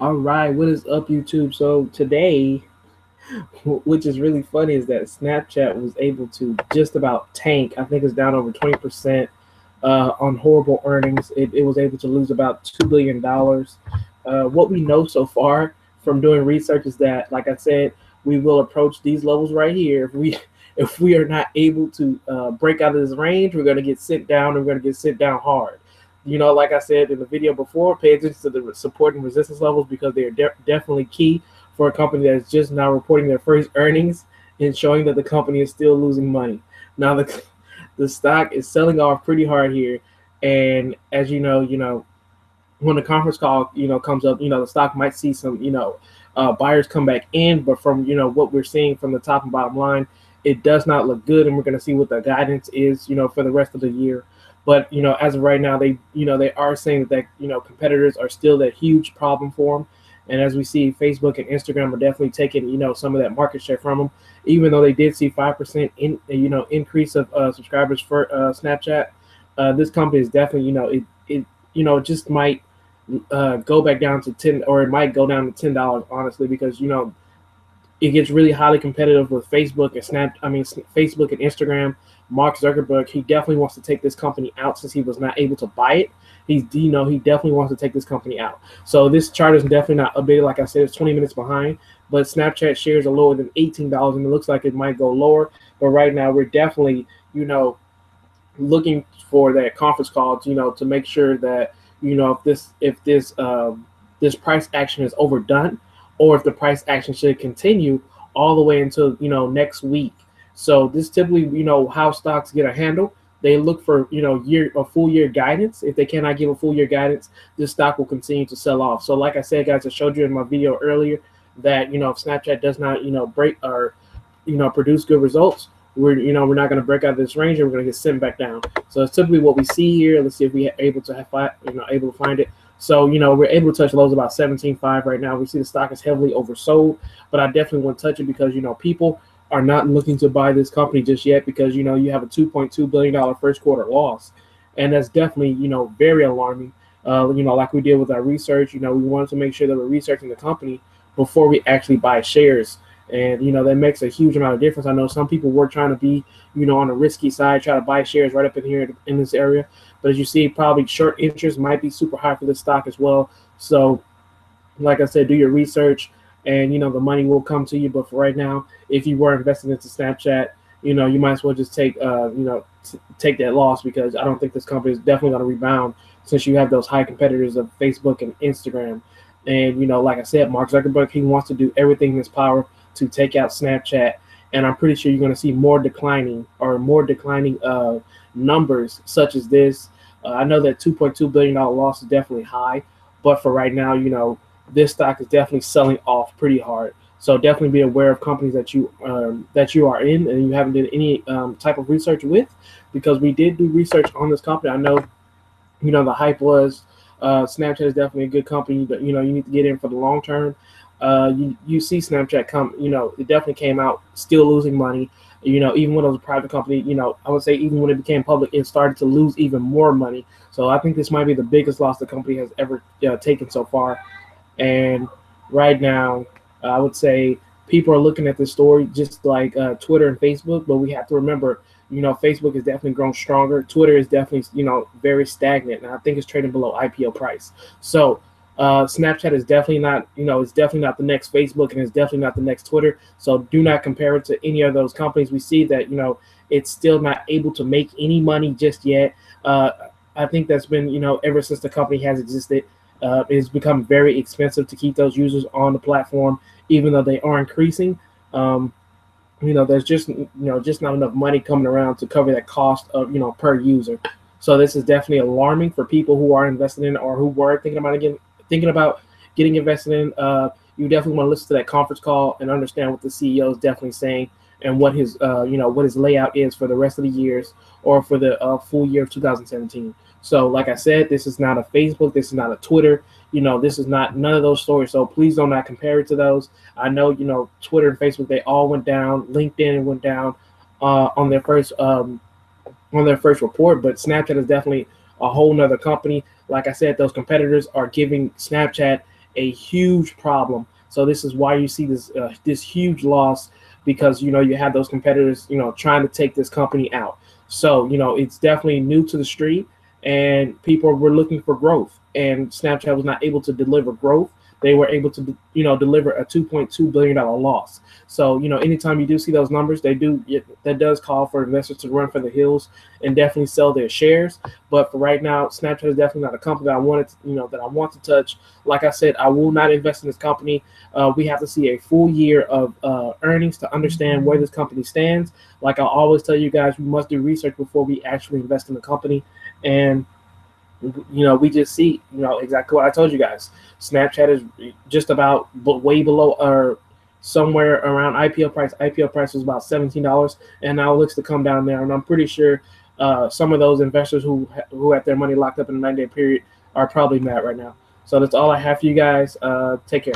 All right, what is up, YouTube? So today, which is really funny, is that Snapchat was able to just about tank. I think it's down over 20% on horrible earnings. It was able to lose about $2 billion. What we know so far from doing research is that, like I said, we will approach these levels right here. If we are not able to break out of this range, we're going to get sent down. And we're going to get sent down hard. Like I said in the video before, pay attention to the support and resistance levels because they are definitely key for a company that is just now reporting their first earnings and showing that the company is still losing money. Now the stock is selling off pretty hard here, and as when the conference call comes up, the stock might see some buyers come back in, but from what we're seeing from the top and bottom line, it does not look good, and we're going to see what the guidance is for the rest of the year. But as of right now, they are saying that competitors are still that huge problem for them. And as we see, Facebook and Instagram are definitely taking some of that market share from them. Even though they did see 5% increase of subscribers for Snapchat, this company is definitely it just might go back down to 10, or it might go down to $10 honestly, because it gets really highly competitive with Facebook and Facebook and Instagram. Mark Zuckerberg, he definitely wants to take this company out since he was not able to buy it. He definitely wants to take this company out. So this chart is definitely not updated. Like I said, it's 20 minutes behind, but Snapchat shares are lower than $18, and it looks like it might go lower. But right now, we're definitely, looking for that conference call to make sure that if this price action is overdone, or if the price action should continue all the way until next week. So this typically how stocks get a handle. They look for a full year guidance. If they cannot give a full year guidance, this stock will continue to sell off. So like I said, guys, I showed you in my video earlier that if Snapchat does not break or produce good results, we're not going to break out of this range, and we're going to get sent back down. So it's typically what we see here. Let's see if we are able to find it. So we're able to touch lows about 17.5 right now. We see the stock is heavily oversold, but I definitely want to touch it because people are not looking to buy this company just yet, because you have a $2.2 billion first quarter loss, and that's definitely very alarming. Like we did with our research, we wanted to make sure that we're researching the company before we actually buy shares. And that makes a huge amount of difference. I know some people were trying to be on the risky side, try to buy shares right up in here in this area, but as you see, probably short interest might be super high for this stock as well. So like I said, do your research, and the money will come to you. But for right now, if you were invested into Snapchat, you might as well just take take that loss, because I don't think this company is definitely going to rebound, since you have those high competitors of Facebook and Instagram. And like I said, Mark Zuckerberg, he wants to do everything in his power to take out Snapchat, and I'm pretty sure you're going to see more declining numbers such as this. I know that $2.2 billion loss is definitely high, but for right now, this stock is definitely selling off pretty hard. So definitely be aware of companies that you are in and you haven't done any type of research with, because we did do research on this company. I know, the hype was Snapchat is definitely a good company, but you need to get in for the long term. You see Snapchat come, it definitely came out still losing money. Even when it was a private company, I would say even when it became public, it started to lose even more money. So I think this might be the biggest loss the company has ever taken so far. And right now, I would say people are looking at this story just like Twitter and Facebook, but we have to remember, Facebook has definitely grown stronger. Twitter is definitely, very stagnant, and I think it's trading below IPO price. So Snapchat is definitely not, it's definitely not the next Facebook, and it's definitely not the next Twitter. So do not compare it to any of those companies. We see that, it's still not able to make any money just yet. I think that's been, ever since the company has existed. It's become very expensive to keep those users on the platform, even though they are increasing. There's just not enough money coming around to cover that cost of per user. So this is definitely alarming for people who are invested in, or who were thinking about getting invested in. You definitely want to listen to that conference call and understand what the CEO is definitely saying, and what his what his layout is for the rest of the years, or for the full year of 2017. So like I said, this is not a Facebook, this is not a Twitter, this is not none of those stories. So please do not compare it to those. I know, Twitter and Facebook, they all went down. LinkedIn went down on their first report, but Snapchat is definitely a whole nother company. Like I said, those competitors are giving Snapchat a huge problem. So this is why you see this huge loss, because you have those competitors trying to take this company out. So it's definitely new to the street, and people were looking for growth, and Snapchat was not able to deliver growth. They were able to deliver a $2.2 billion loss. So anytime you do see those numbers, that does call for investors to run for the hills and definitely sell their shares. But for right now, Snapchat is definitely not a company that I want to touch. Like I said, I will not invest in this company. We have to see a full year of earnings to understand where this company stands. Like I always tell you guys, we must do research before we actually invest in the company. And we just see exactly what I told you guys. Snapchat is just about way below, or somewhere around IPO price. IPO price was about $17, and now it looks to come down there. And I'm pretty sure some of those investors who had their money locked up in a 9-day period are probably mad right now. So that's all I have for you guys. Take care.